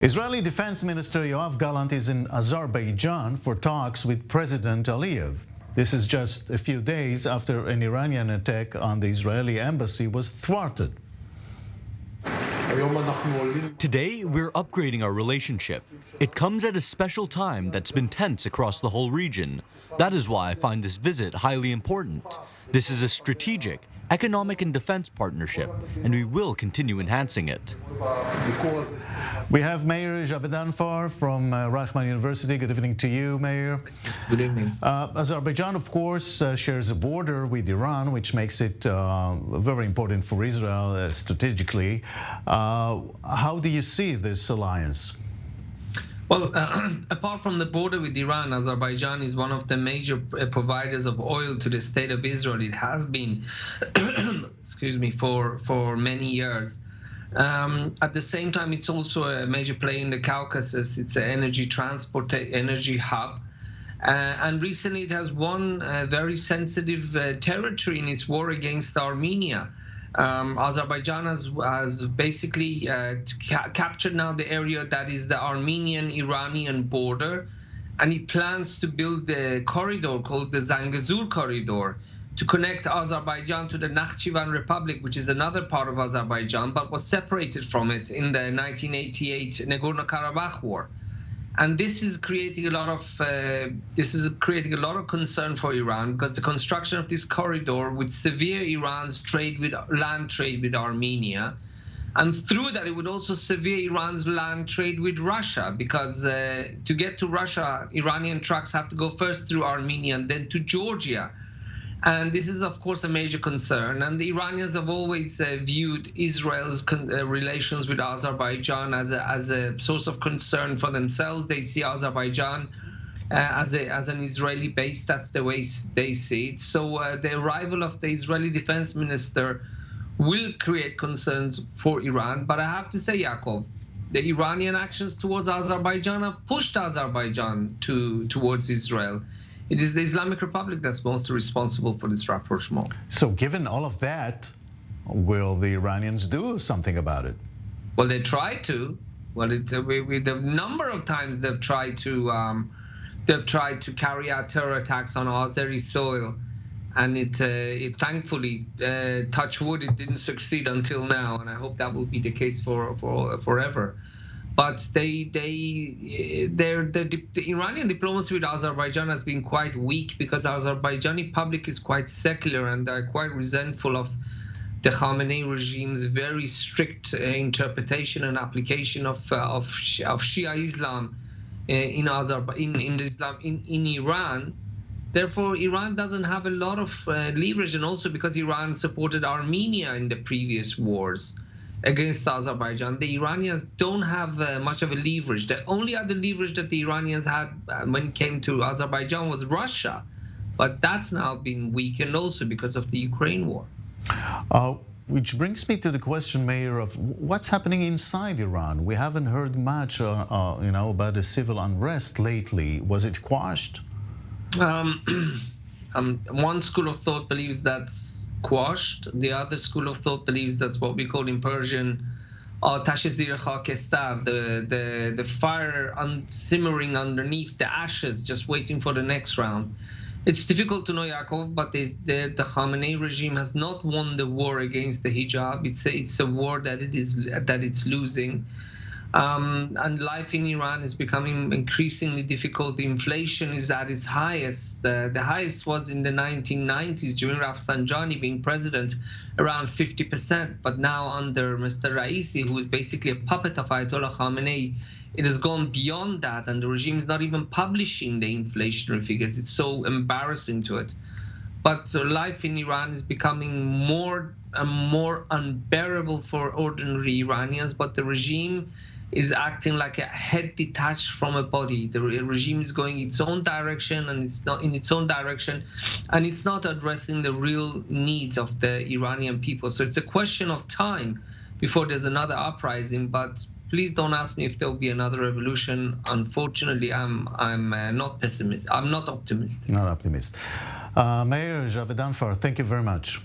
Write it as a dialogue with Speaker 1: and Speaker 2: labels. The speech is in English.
Speaker 1: Israeli Defense Minister Yoav Gallant is in Azerbaijan for talks with President Aliyev. This is just a few days after an Iranian attack on the Israeli embassy was thwarted.
Speaker 2: Today, we're upgrading our relationship. It comes at a special time that's been tense across the whole region. That is why I find this visit highly important. This is a strategic, economic and defense partnership, and we will continue enhancing it.
Speaker 1: We have Mayor Javedanfar from Rahman University. Good evening to you, Mayor.
Speaker 3: Good evening.
Speaker 1: Azerbaijan, of course, shares a border with Iran, which makes it very important for Israel strategically. How do you see this alliance?
Speaker 3: Well, apart from the border with Iran, Azerbaijan is one of the major providers of oil to the state of Israel. It has been, excuse me, for many years. At the same time, it's also a major player in the Caucasus. It's an energy hub. And recently it has won a very sensitive territory in its war against Armenia. Azerbaijan has basically captured now the area that is the Armenian-Iranian border, and it plans to build a corridor called the Zangezur corridor to connect Azerbaijan to the Nakhchivan Republic, which is another part of Azerbaijan, but was separated from it in the 1988 Nagorno-Karabakh war. And this is creating a lot of concern for Iran, because the construction of this corridor would sever Iran's land trade with Armenia, and through that it would also sever Iran's land trade with Russia, because to get to Russia, Iranian trucks have to go first through Armenia and then to Georgia. And this is, of course, a major concern. And the Iranians have always viewed Israel's relations with Azerbaijan as a source of concern for themselves. They see Azerbaijan as an Israeli base. That's the way they see it. So the arrival of the Israeli defense minister will create concerns for Iran. But I have to say, Yaakov, the Iranian actions towards Azerbaijan have pushed Azerbaijan towards Israel. It is the Islamic Republic that's mostly responsible for this rapprochement.
Speaker 1: So given all of that, will the Iranians do something about it?
Speaker 3: Well, they try to. Well, with the number of times they've tried to carry out terror attacks on Azeri soil, and it thankfully, touch wood, it didn't succeed until now, and I hope that will be the case forever. But the Iranian diplomacy with Azerbaijan has been quite weak, because Azerbaijani public is quite secular and they're quite resentful of the Khamenei regime's very strict interpretation and application of Shia Islam in Iran. Therefore, Iran doesn't have a lot of leverage, and also because Iran supported Armenia in the previous wars against Azerbaijan, the Iranians don't have much of a leverage. The only other leverage that the Iranians had when it came to Azerbaijan was Russia, but that's now been weakened also because of the Ukraine war.
Speaker 1: Which brings me to the question, Mayor, of what's happening inside Iran. We haven't heard much, about the civil unrest lately. Was it quashed?
Speaker 3: One school of thought believes that's quashed. The other school of thought believes that's what we call in Persian atash zir khakestar, the fire simmering underneath the ashes, just waiting for the next round. It's difficult to know, Yaakov, but the Khamenei regime has not won the war against the hijab. It's a war that it's losing. And life in Iran is becoming increasingly difficult. The inflation is at its highest. The highest was in the 1990s during Rafsanjani being president, around 50%. But now under Mr. Raisi, who is basically a puppet of Ayatollah Khamenei, it has gone beyond that, and the regime is not even publishing the inflationary figures. It's so embarrassing to it. But life in Iran is becoming more and more unbearable for ordinary Iranians, but the regime is acting like a head detached from a body. The regime is going its own direction, and it's not in its own direction, and it's not addressing the real needs of the Iranian people. So it's a question of time before there's another uprising. But please don't ask me if there'll be another revolution. Unfortunately, I'm not pessimist. I'm not optimistic.
Speaker 1: Not optimist. Mayor Javedanfar, thank you very much.